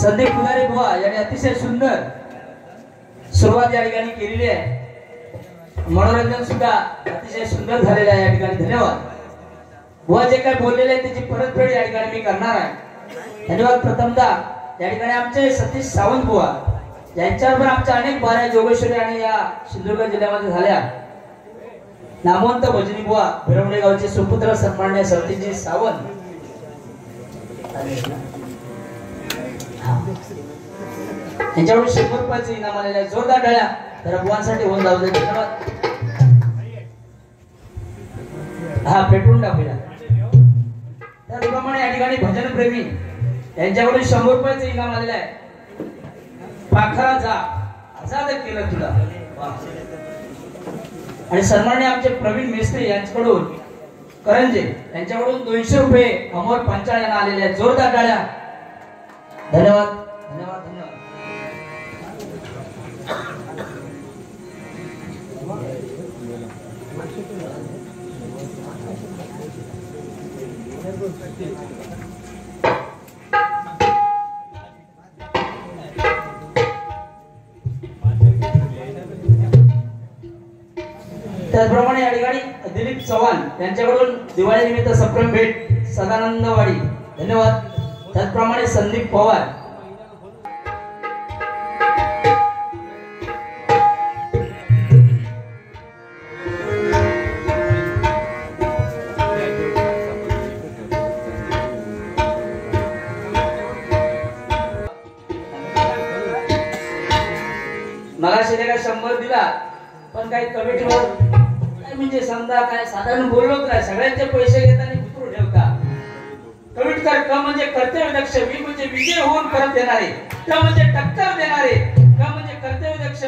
संदीप पुजारी बुवा यांनी अतिशय सुंदर सुरुवात या ठिकाणी केलेली आहे. मनोरंजन सुद्धा अतिशय सुंदर झालेले आहे या ठिकाणी. धन्यवाद. बुवा जे काय बोललेले आहे त्याची परतफेड या ठिकाणी मी करणार आहे. धन्यवाद. प्रथमतः या ठिकाणी आमचे सतीश सावंत बुवा यांच्याबरोबर आमच्या अनेक बाऱ्या जोगेश्वरी आणि या सिंधुदुर्ग जिल्ह्यामध्ये झाल्या. नामवंत भजनी बुवा भिरवडे गावचे सुपुत्र सन्माननीय सतीशजी सावंत यांच्याकडून 100 रुपयाचे इनाम आलेले आहे. जोरदार टाळ्या तर बुवांसाठी होऊन जाऊ दे. धन्यवाद. हा पेटवून टाकूया. त्याचप्रमाणे या ठिकाणी भजन प्रेमी यांच्याकडून 100 रुपयाचे इनाम आलेले आहे. पाखरा जा आजाद केलं तुला. आणि सन्माननीय आमचे प्रवीण मेस्त्री यांच्याकडून करंजे यांच्याकडून 200 रुपये अमोल पंचाळ यांना आलेले आहेत. जोरदार टाळ्या. धन्यवाद. धन्यवाद. धन्यवाद. त्याचप्रमाणे या ठिकाणी दिलीप चव्हाण यांच्याकडून दिवाळी निमित्त सप्रेम भेट सदानंदवाडी. धन्यवाद. त्याचप्रमाणे संदीप पवार मगाशी काय 100 दिला पण काही कमिटीवर म्हणजे समजा काय साधारण बोललो काय सगळ्यांचे पैसे घेताना उतरू ठेवता. कमिट कर क म्हणजे कर्तव्यदक्ष, मी म्हणजे विजय होऊन परत येणारे, ट म्हणजे टक्कर देणारे, क म्हणजे कर्तव्यदक्ष,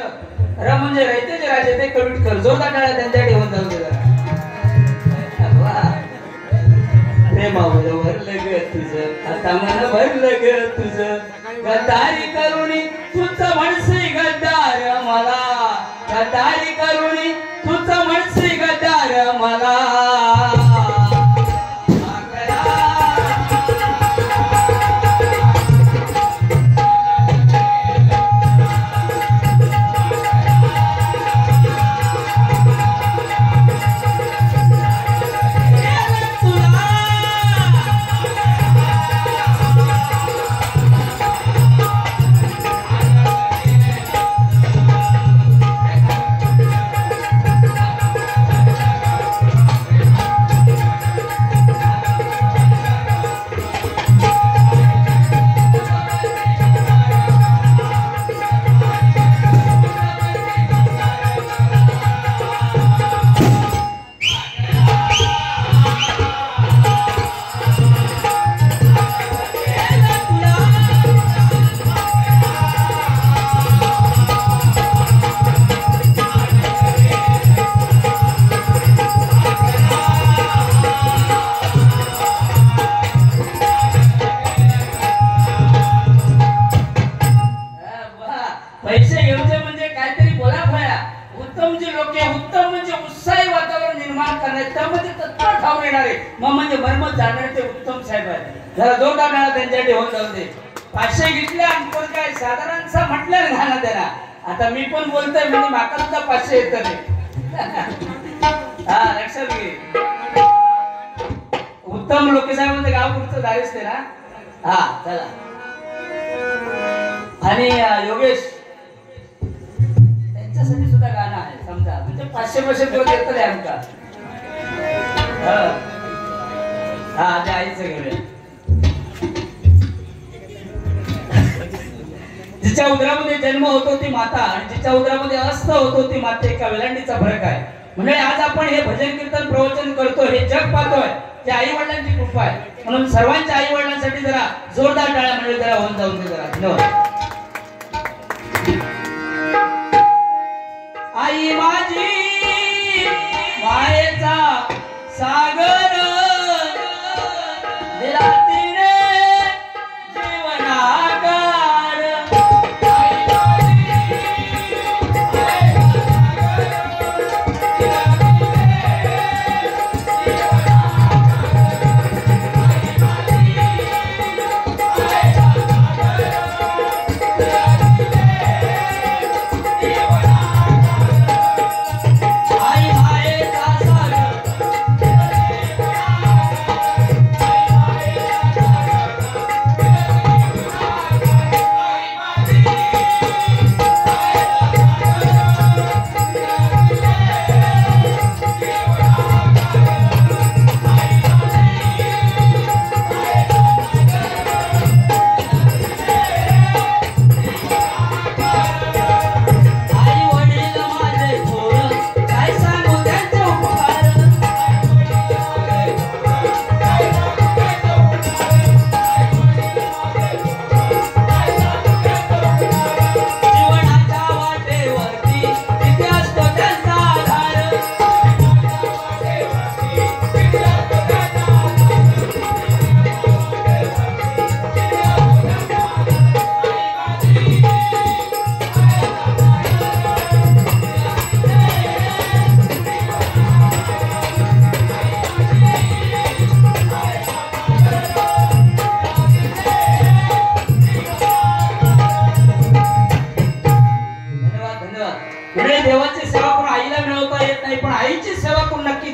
र म्हणजे रयतेचे राजे ते कमिट कर. जोरदार टाळ्या त्यांच्या ठेवून जाऊ दे. प्रेमावर भरलं ग तुझं आता मन भरलं ग तुझं गद्दारी करुणी तुझं म्हणसी गद्दार मला गद्दारी करुणी तुझं म्हणसी गद्दार मला. पैसे घेऊचे म्हणजे काहीतरी बोला भया. उत्तम जी लोक उत्तम म्हणजे उत्साही वातावरण निर्माण करणे, तर म्हणजे तत्पर ठाऊन येणारे, मग म्हणजे मर्मत जाणारे ते उत्तम साहेब आहेत. जरा जोरदार टाळ्या त्यांच्यासाठी होऊन जाऊ दे. 500 घेतले आणि पण काय साधारणसा म्हटलं ना त्याला. आता मी पण बोलतोय म्हणजे माका सुद्धा 500 येत हा लक्षात घे. उत्तम लोक साहेब म्हणजे गाव कुठचं दारीच ते ना. हा चला. आणि योगेश त्यांच्यासाठी सुद्धा गाणं आहे समजा म्हणजे 500 दिवस येत आहे आमका. हा ते आईचं घेऊया. जिच्या उदरामध्ये जन्म होतो ती माता आणि जिच्या उदरामध्ये अस्त होतो ती माता एका वेलांडीचा फरक आहे. म्हणजे आज आपण हे भजन कीर्तन प्रवचन करतो हे जग पाहतोय ते आई वडिलांची कृपा आहे. म्हणून सर्वांच्या आई वडिलांसाठी जरा जोरदार टाळ्या म्हणजे जरा होऊन जाऊन दे जरा. धन्यवाद. आई माझी मायेचा सागर दिला तिने जीवनाकार. आई माझी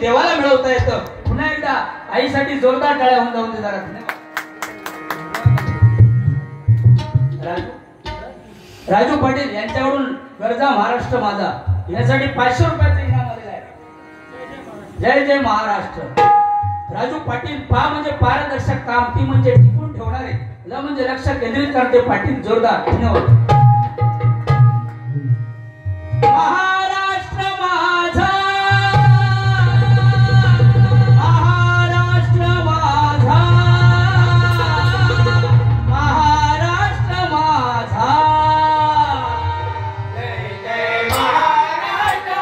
देवाला मिळवता येतं. पुन्हा एकदा आईसाठी जोरदार टाळ्या होऊन जाऊन दे जरा. राजू पाटील यांच्याकडून गरजा महाराष्ट्र माझा यासाठी 500 रुपयाचं इनाम आलेलं आहे. जय जय महाराष्ट्र. राजू पाटील पा म्हणजे पारदर्शक काम, ती म्हणजे टिकून ठेवणारे, ल म्हणजे लक्ष केंद्रित करते. पाटील जोरदार. धन्यवाद. महाराष्ट्र माझा, महाराष्ट्र माझा, महाराष्ट्र माझा. जय जय महाराष्ट्र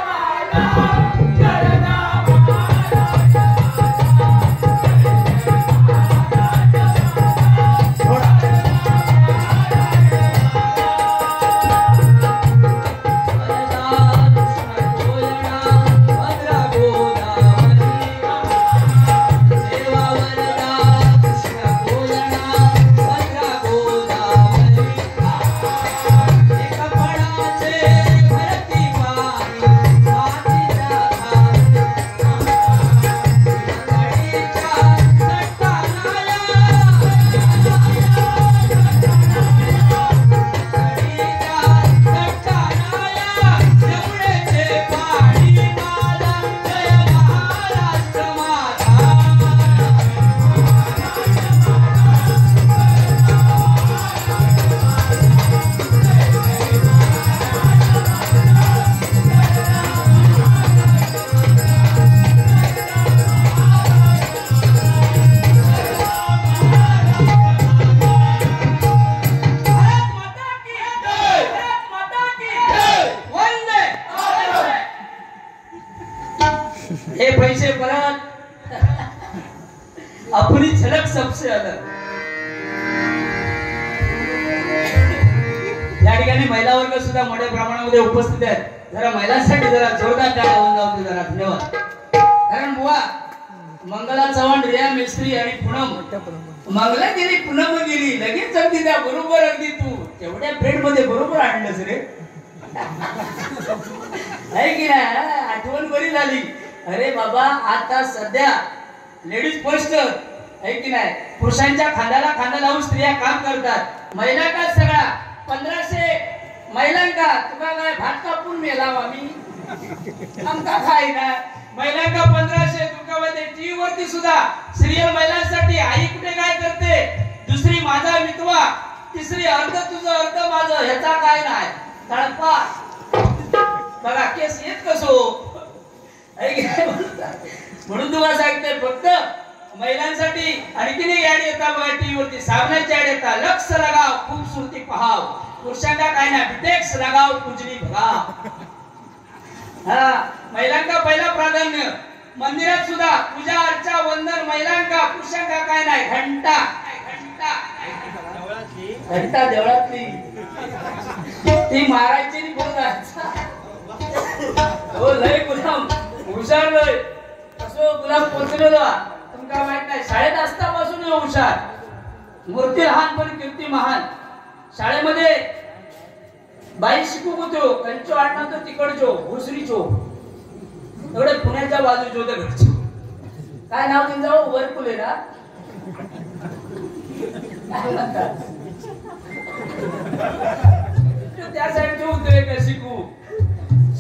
हे पैसे परत अपनी झलक सबसे अलग. या ठिकाणी महिला वर्ग सुद्धा मोठ्या प्रमाणामध्ये उपस्थित आहेत. जरा महिलांसाठी जरा जोरदार टाळ्या होऊन जाऊन जरा. धन्यवाद. कारण बुवा मंगला चव्हाण, रिया मिस्त्री आणि पूनम, मंगला गेली पूनम गेली लगेच अगदी त्या बरोबर अगदी तू तेवढ्या ब्रेड मध्ये बरोबर आणलंस रे. आहे की नाही? आठवण बरी झाली. अरे बाबा आता सध्या लेडीज फर्स्ट आहे की नाही? पुरुषांच्या खांद्याला खांदा लावून स्त्रिया काम करतात. महिला का सगळा 1500 महिलांका तुका काय भात कापून मेलाव आम्ही आमका खाय ना. महिलांका 1500 तुका मध्ये टीव्ही वरती सुद्धा सिरियल महिलांसाठी. आई कुठे काय करते? दुसरी माझा मितवा, तिसरी अर्ध तुझं अर्ध माझं, ह्याचा काय नाही तळपा. बघा केस येत कसो. म्हणून तुम्हाला सांगते फक्त महिलांसाठी आणखीन एक ऍड येतात बघा टीव्ही वरती. साबणाची ऍड येतात. लक्ष लगाव खूबसूरती पहाव. पुरुषांका काय नाही बिटेक्स लगाव कुजली भगाव. हा महिलांका पहिला प्राधान्य. मंदिरात सुद्धा पूजा अर्चा वंदन महिलांका, पुरुषांका काय नाही घंटा. घंटा घंटा देवळातली ती मारायची आणि कोण जायचा. हो लय गुलाम हुशार लय. कसो गुलाम पोचलेलो तुमका माहित नाही. शाळेत असतापासून हुशार. मूर्ती लहान पण कीर्ती महान. शाळेमध्ये बाई शिकू होतो कंचो आडनाव तर तिकडचो भोसरीचो एवढे पुण्याच्या बाजूचो तर घरचो. काय नाव त्यांचं? वरकुले ना. काय म्हणतात त्या साईडचे होते का शिकू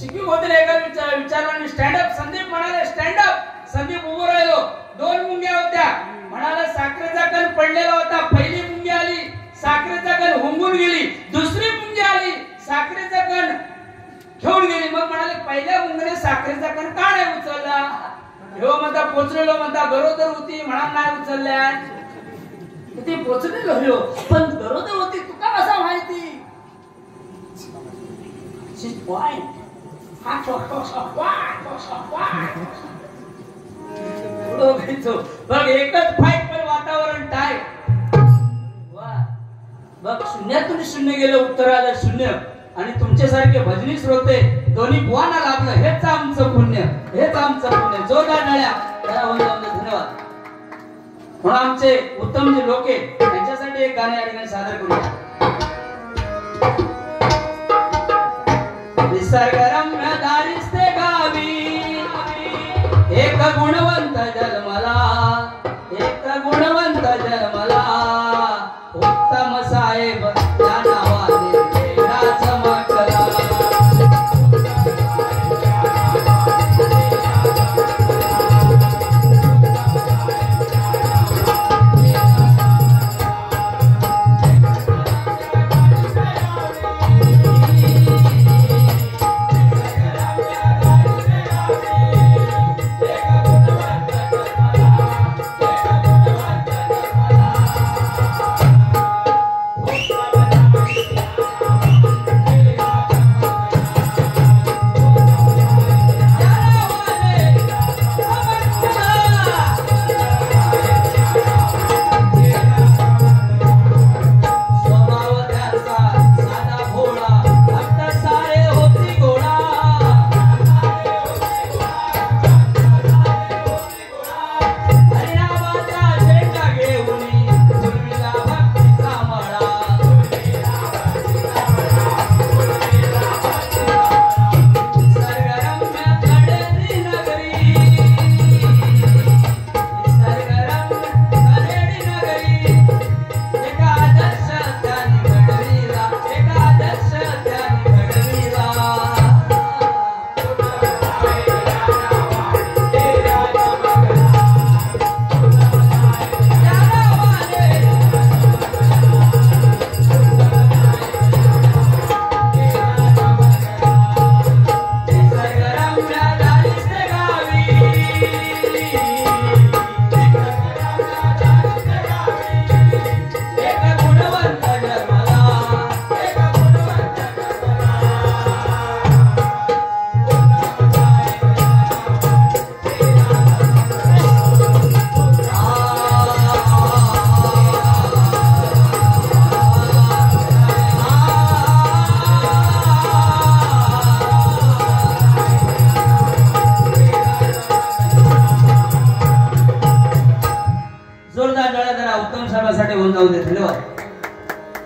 शिकू होते. एका विचाराने स्टँडअप संदीप म्हणाले स्टँडअप. संदीप उभं राहिलो. 2 मुंग्या होत्या. म्हणाला साखरेचा कण पडलेला होता. पहिली मुंगी आली साखरेचा कण हुंगून गेली. दुसरी मुंगी आली साखरेचा कण घेऊन गेली. मग म्हणाले पहिल्या मुंगीने साखरेचा कण का नाही उचलला? ह्यो म्हणता पोचलेलो म्हणता गरोदर होती म्हणा नाही उचलल्या. ती पोचलेलो ह्यो पण गरोदर होती तुका कसा माहिती? बघ एकच फाईट पण वातावरण टाय. बघ शून्यातून शून्य गेलं उत्तर आलं शून्य. आणि तुमच्यासारखे भजनी श्रोते दोन्ही बुवांना लाभलं. हेच आमचं पुण्य. हेच आमचं पुण्य. जोरदार टाळ्या. धन्यवाद. म्हणून आमचे उत्तम जे लोक आहेत त्यांच्यासाठी एक गाणं या ठिकाणी सादर करूया. निसर्गरम्य दारिस्ते गावी एक एक गुणवंत जन्मला, एक गुणवंत जन्मला, उत्तम साहेब त्या नावाने तेरा चमकला.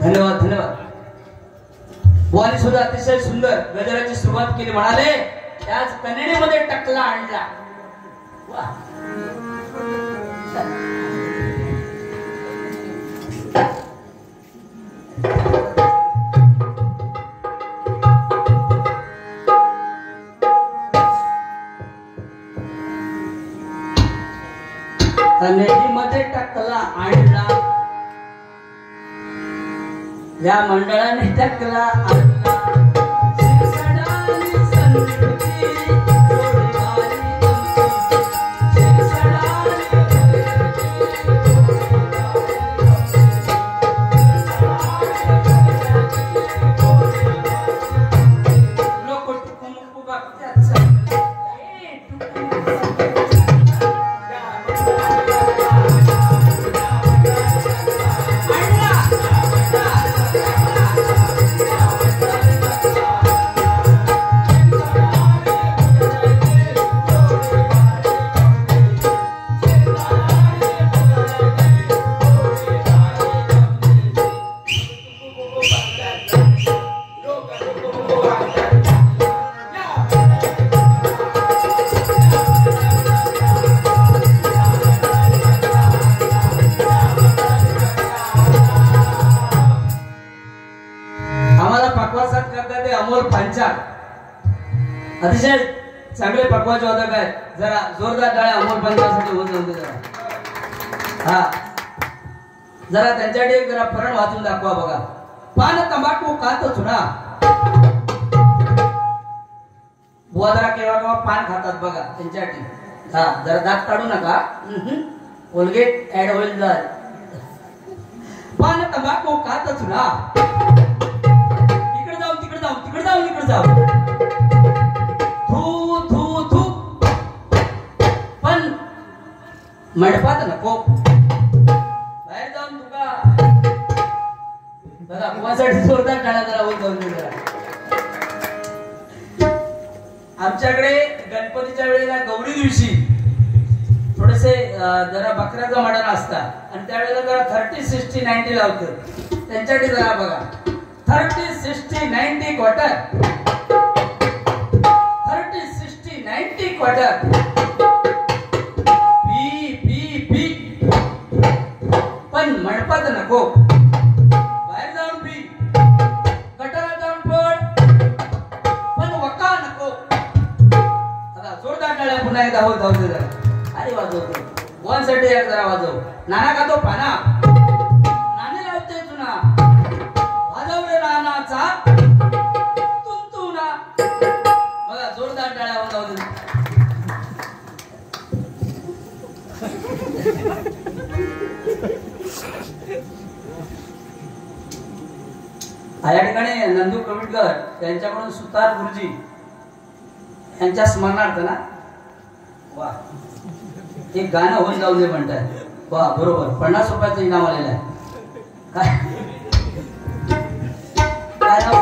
धन्यवाद धन्यवाद. वाली सुद्धा अतिशय सुंदर गजराची सुरुवात केली. म्हणाले त्याच कन्नडीमध्ये टकला आणला. कन्नडीमध्ये टकला आणला, या मंडळाने टकला आणला. अतिशय चांगले पकवाचे वादक आहेत. जरा जोरदार टाळ्या अमोल पंचासाठी होत होते. जरा जरा त्यांच्याकडे जरा परण वाचून दाखवा बघा. पान तंबाखू खातोच ना बुवा, जरा केव्हा केव्हा पान खातात बघा त्यांच्यासाठी. जरा दात काढू नका, कोलगेट ऍड होईल. जर पान तंबाखू खातोच ना, इकडे जाऊन तिकडे जाऊन तिकडे जाऊन इकडे जाऊन मंडपात नको, बाहेर जाऊन तुका बघा कुवासाठी जोरदार टाळ्या जरा होत जाऊन. आमच्याकडे गणपतीच्या वेळेला गौरी दिवशी थोडेसे जरा बकऱ्याचा मडण असतात आणि त्यावेळेला जरा 30, 60, 90 लावतात. त्यांच्याकडे जरा बघा 30, 60, 90 क्वार्टर, 30, 60, 90 क्वार्टर. नको, बाहेर जाऊन पी, गटारात जाऊन पड, पण वका नको. आता जोरदार टाळ्या पुन्हा एकदा होत जाऊ दे जरा. अरे वाजवतो वन साठी एक जरा वाजव. नाना का तो पाना नाणे लावते जुना वाजवले नानाचा तुंतुना. बघा जोरदार टाळ्या होत जाऊ दे. या ठिकाणी नंदू कविटकर यांच्याकडून सुतार गुरुजी यांच्या स्मरणार्थ ना वा एक गाणं होऊन जाऊ दे म्हणताय. वा बरोबर 50 रुपयाचं इनाम आलेलं आहे. काय काय नाव?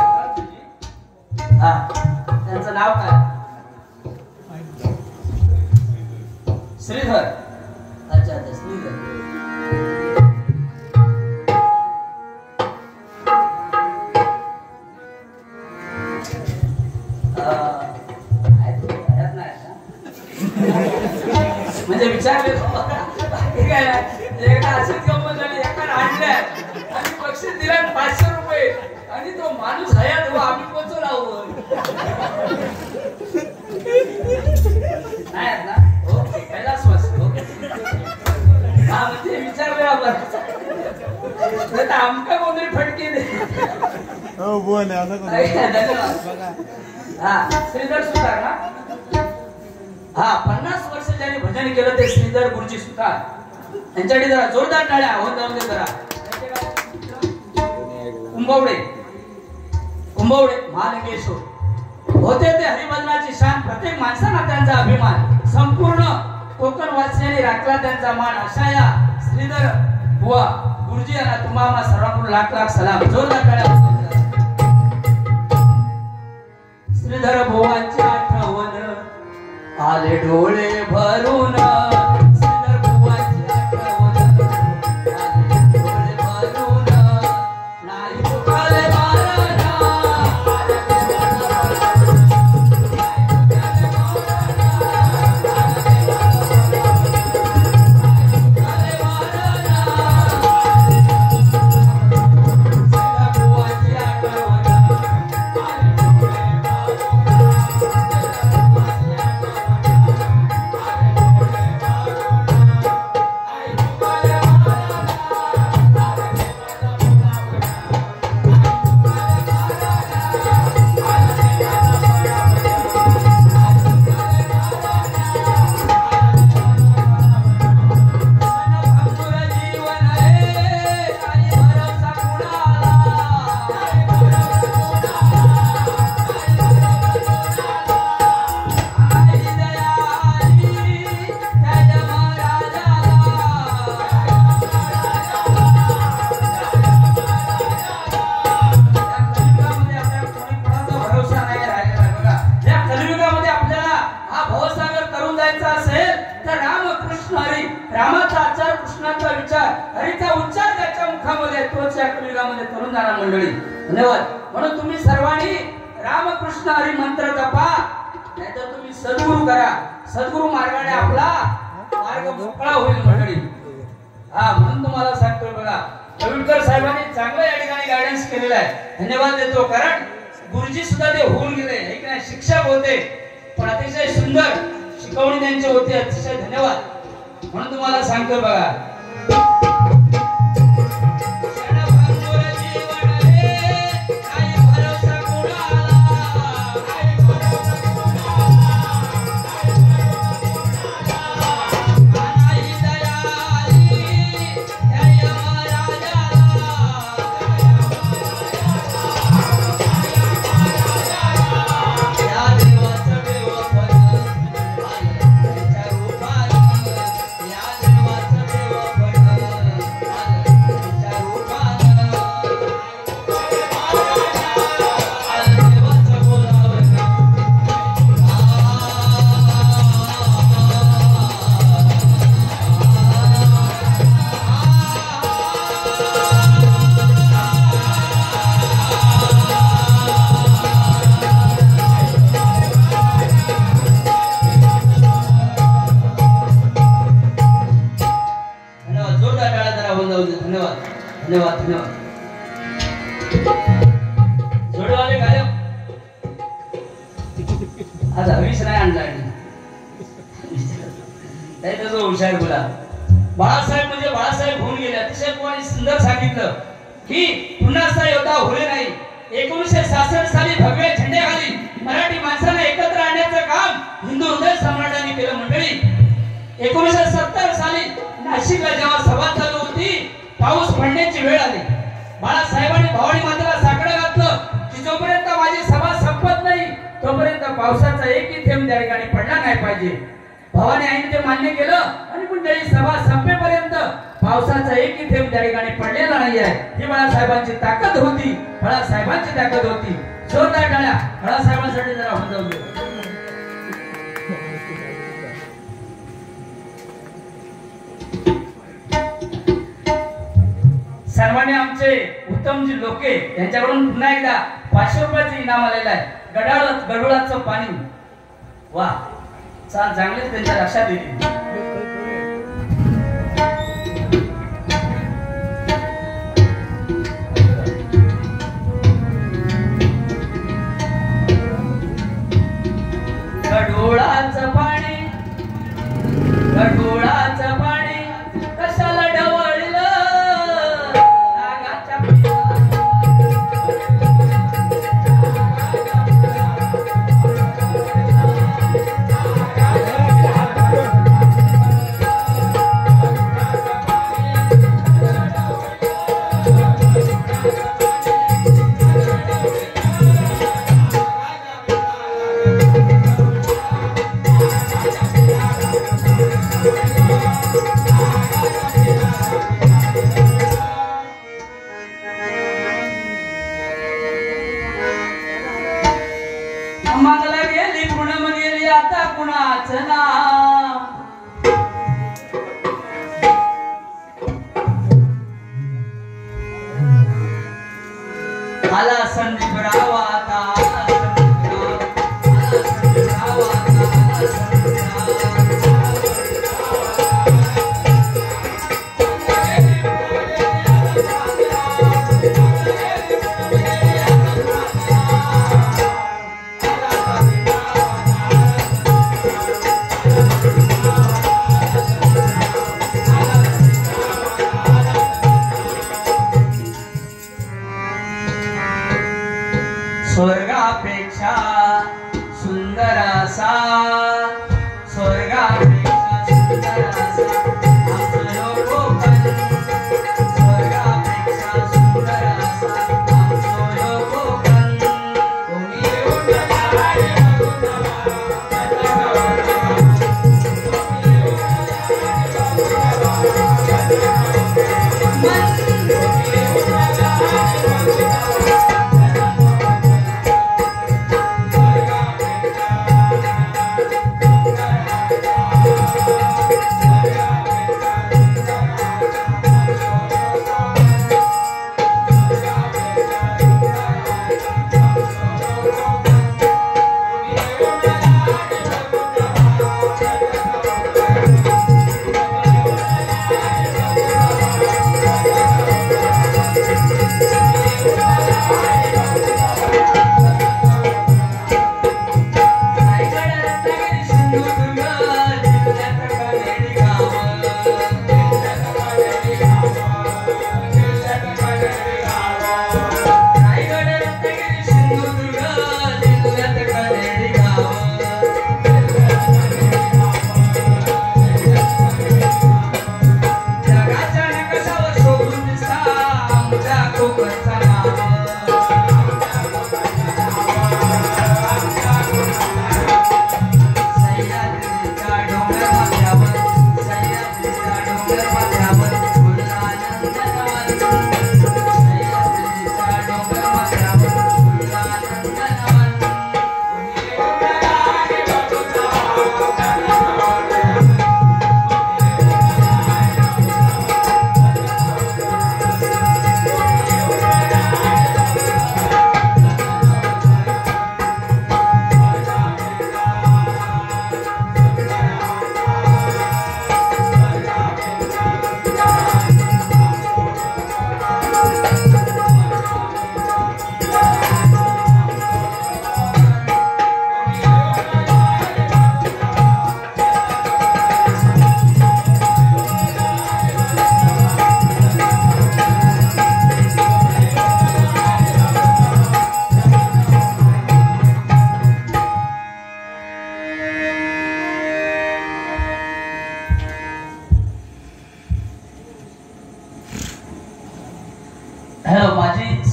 हा त्यांचं नाव काय? श्रीधर. अच्छा अच्छा श्रीधर. म्हणजे विचारले ठीक आहे ना. एकदा अशीच गंमत झाली. एका आणल्या आणि बक्षीस दिला 500 रुपये आणि तो माणूस हयात हो आम्ही पोचवला हो नाही ना. ओके कैलास मस्त. हा म्हणजे विचारले आपण आमका कोणतरी फटके दे. हो बोल धन्यवाद. हा श्रीधर सुतार ना. हा 50 वर्ष ज्यांनी भजन केलं ते श्रीधर गुरुजी सुतार यांच्याकडे जरा जोरदार टाळ्या होत जाऊन दे जरा. कुंभवडे कुंभवडे महालिंगेश्वर होते ते हरिभजनाची शान. प्रत्येक माणसाला त्यांचा अभिमान. संपूर्ण कोकण वासियांनी राखला त्यांचा मान. अशा या श्रीधर बुवा गुरुजी यांना तुम्हाला सर्वांकडून लाख लाख सलाम. जोरदार टाळ्या. श्रीधर बुवांची आठवण आले डोळे भरून. श्रीधर बुवांची आठवण आले डोळे भरून. नाही चुकाले मारणा मंडळी. धन्यवाद. म्हणून तुम्ही सर्वांनी रामकृष्ण हरी मंत्र जपा, नाहीतर तुम्ही सद्गुरू करा. सद्गुरू मार्गाने आपला मार्ग मोकळा होईल मंडळी. हा म्हणून तुम्हाला सांगतोय बघा कविटकर साहेबांनी चांगलं या ठिकाणी गायडन्स केलेलं आहे. धन्यवाद देतो. कारण गुरुजी सुद्धा ते होऊन गेले एक नाही शिक्षक होते पण अतिशय सुंदर शिकवणी त्यांची होती. अतिशय धन्यवाद. म्हणून तुम्हाला सांगतोय बघा आज हवीच नाही आणला नाही तर जो हुशार बोला बाळासाहेब म्हणजे बाळासाहेब होऊन गेले. अतिशय कोणी सुंदर सांगितलं की पुन्हा असा योद्धा होईल नाही. 1966 साली भगवे झेंड्याखाली मराठी माणसांना एकत्र आणण्याचं काम हिंदू हृदय सम्राटांनी केलं. मंडळी 1970 साली नाशिकला जेव्हा सभा चालू होती पाऊस पडण्याची वेळ आली. बाळासाहेबांनी भवानी मातेला साकडं घातलं की जोपर्यंत माझी सभा संपत नाही तोपर्यंत पावसाचा एकही थेंब त्या ठिकाणी पडला नाही पाहिजे. भवानी आईने ते मान्य केलं आणि मंडळी सभा संपेपर्यंत पावसाचा एकही थेंब त्या ठिकाणी पडलेला नाही आहे. ही बाळासाहेबांची ताकद होती. बाळासाहेबांची ताकद होती. जोरदार टाळ्या बाळासाहेबांसाठी जरा होऊन जाऊ दे. सर्वांनी आमचे उत्तमजी लोके यांच्याकडून पुन्हा एकदा 500 रुपयाचं इनाम आलेलं आहे. गडुळाचं पाणी वा चांगलेच त्यांच्या लक्षात येईल. गडुळाचं पाणी गडुळाचं पाणी कशाला ढवळलं नागाच्या मंगला गेली पुणम गेली आता कुणाचं नाव. आला संदीपराव आता स्वर्गापेक्षा सुंदर असा स्वर्गापेक्षा सुंदर असा आमचं कोकण. स्वर्गापेक्षा सुंदर असा आमचं कोकण. कोणी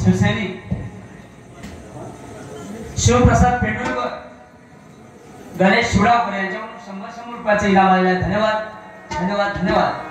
शिवसैनिक शिवप्रसाद पेंडुरकर, गणेश शिवडाकर यांच्याकडून 100 रुपयाचं इनाम आलेलं आहे. धन्यवाद धन्यवाद धन्यवाद.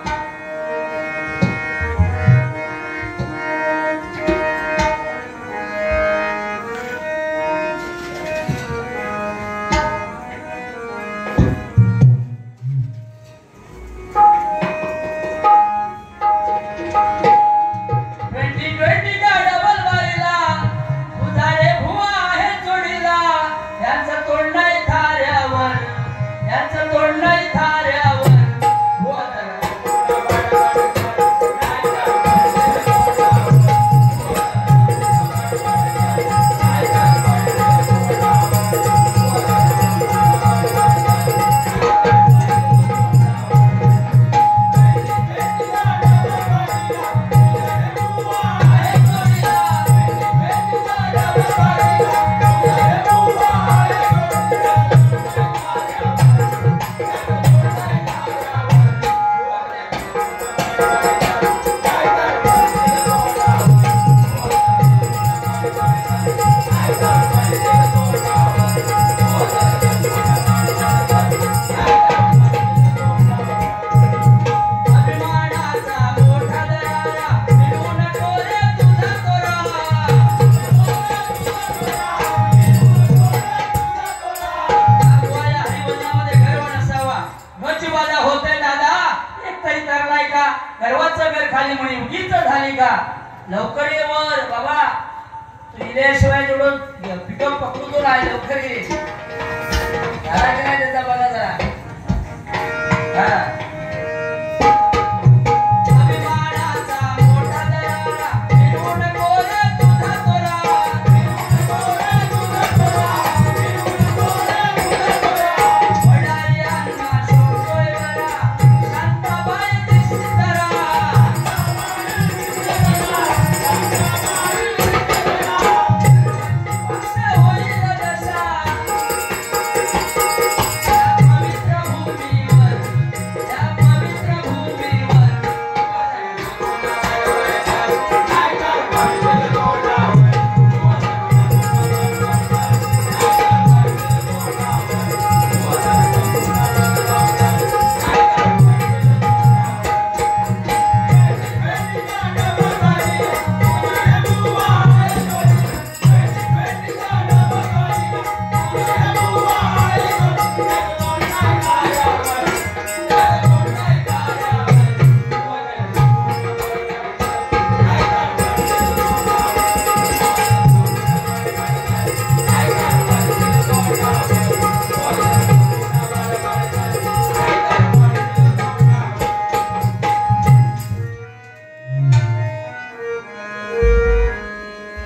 लवकर ये वर बाबा, तू इल्याशिवाय जोडून पिकअप पकडू तो नाही. लवकर ये. झाला की नाही त्याचा बघा जरा.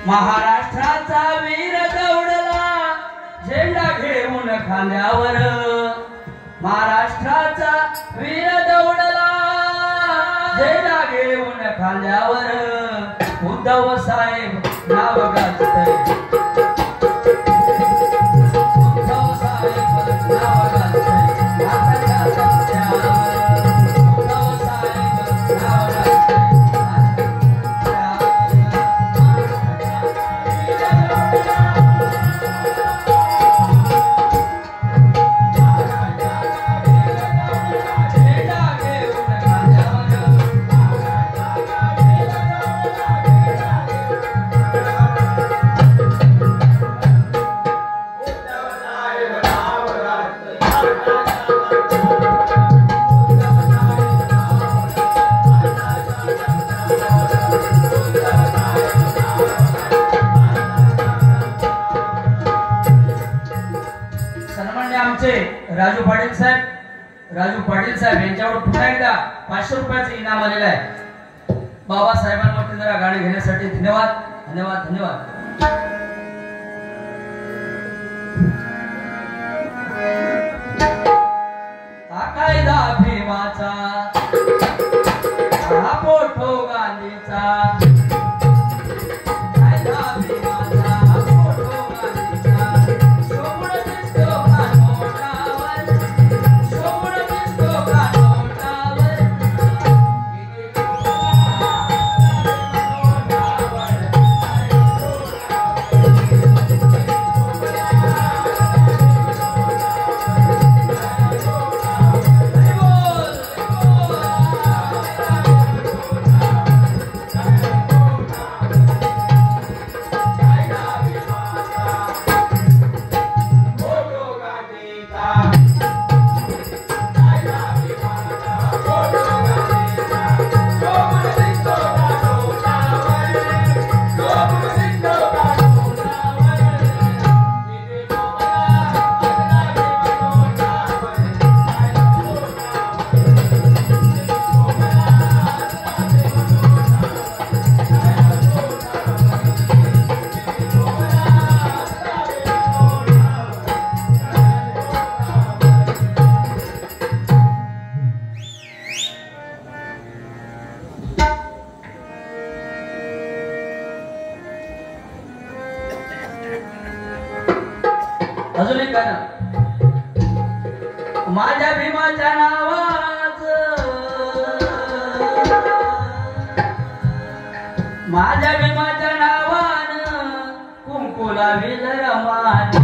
महाराष्ट्राचा वीर दौडला झेंडा घेऊन खांद्यावर. महाराष्ट्राचा वीर दौडला झेंडा घेऊन खांद्यावर. उद्धव साहेब नाव गाजतंय. उद्धव साहेब नाव गाजतंय. हाताच्या चमच्यावर उद्धव साहेब नाव गाजतंय. राजू पाटील साहेब यांच्यावर पुन्हा एकदा 500 रुपयाचं इनाम आलेलं आहे. बाबासाहेबांवरती जरा गाणी घेण्यासाठी धन्यवाद धन्यवाद धन्यवाद. कायदा भीमाचा हा फोटो गांधीचा. अजून एक गाणं. माझ्या भीमाच्या नावाचं, माझ्या भीमाच्या नावानं कुंकू लावील रमान.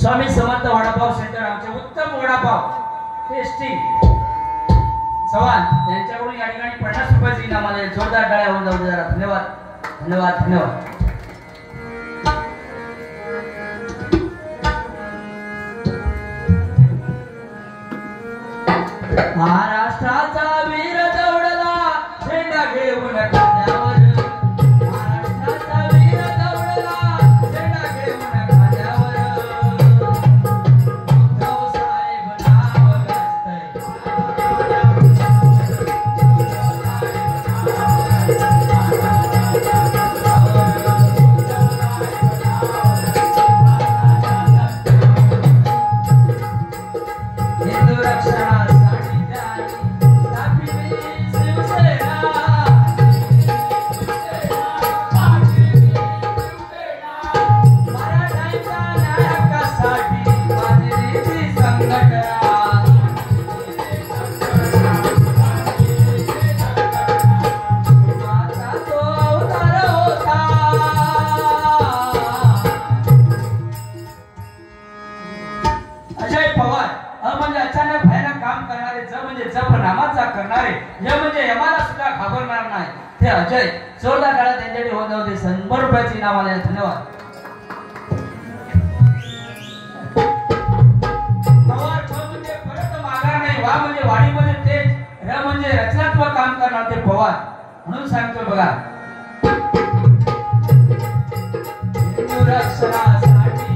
स्वामी समर्थ वडापाव सेंटर आमचे उत्तम वडापाव टेस्टी चव्हाण यांच्याकडून या ठिकाणी 50 रुपयाचे इनाम आले. जोरदार टाळ्या होऊन जाऊ दे जरा. धन्यवाद धन्यवाद धन्यवाद. महाराष्ट्राचा वीर दौडला झेंडा घेऊन कांद्यावर. महाराष्ट्राचा वीर दौडला झेंडा घेऊन कांद्यावर. उद्धव साहेब नाव गाजतंय. हिंदू रक्षणासाठी अचानक भयानक काम करणारे, ज म्हणजे जप नामाचा करणारे, य म्हणजे यमाला सुद्धा घाबरणार नाही ते अजय. जोरदार काळात त्यांच्याकडे होत नव्हते. 100 रुपयाचे इनाम आले. धन्यवाद. पवार ठ म्हणजे परत मागा नाही, वा म्हणजे वाडीमध्ये तेज, र म्हणजे रचनात्मक काम करणार ते पवार. म्हणून सांगतो बघा. हिंदू रक्षणासाठी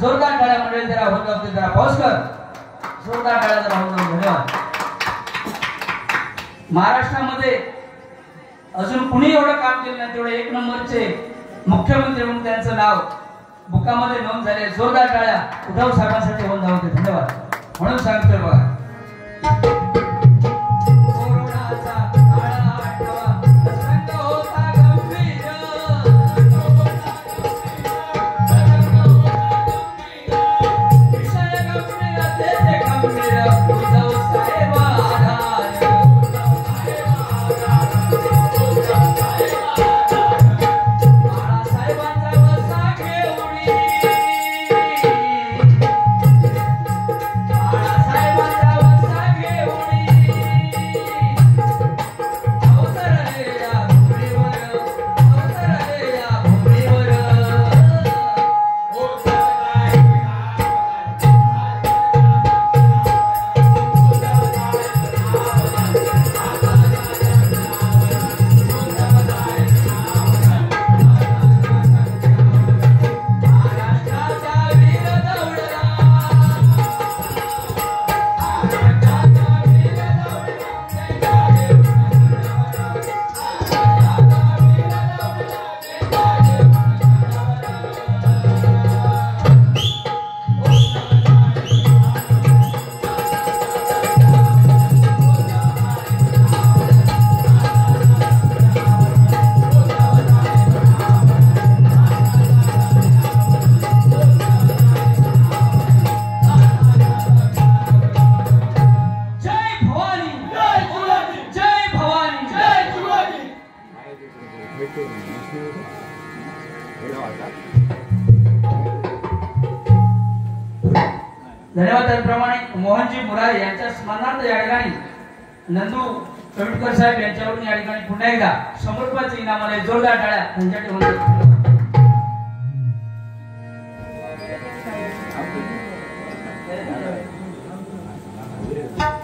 जोरदार टाळ्या मंडळी जरा होत जाऊ जरा पाऊस कर जोरदार टाळ्या जरा होत जाऊ धन्यवाद महाराष्ट्रामध्ये अजून कुणी एवढं काम केलं नाही तेवढे एक नंबरचे मुख्यमंत्री म्हणून त्यांचं नाव बुकामध्ये नोंद झाले जोरदार टाळ्या उद्धव साहेबांसाठी होऊन जाऊ धन्यवाद म्हणून सांगतोय बघा धन्यवाद त्याचप्रमाणे मोहनजी मुरारे यांच्या स्मरणार्थ या ठिकाणी नंदू कविटकर साहेब यांच्यावरून या ठिकाणी पुन्हा एकदा 100 रुपयाचे इनाम आले जोरदार टाळ्या त्यांच्यासाठी होणार Thank you.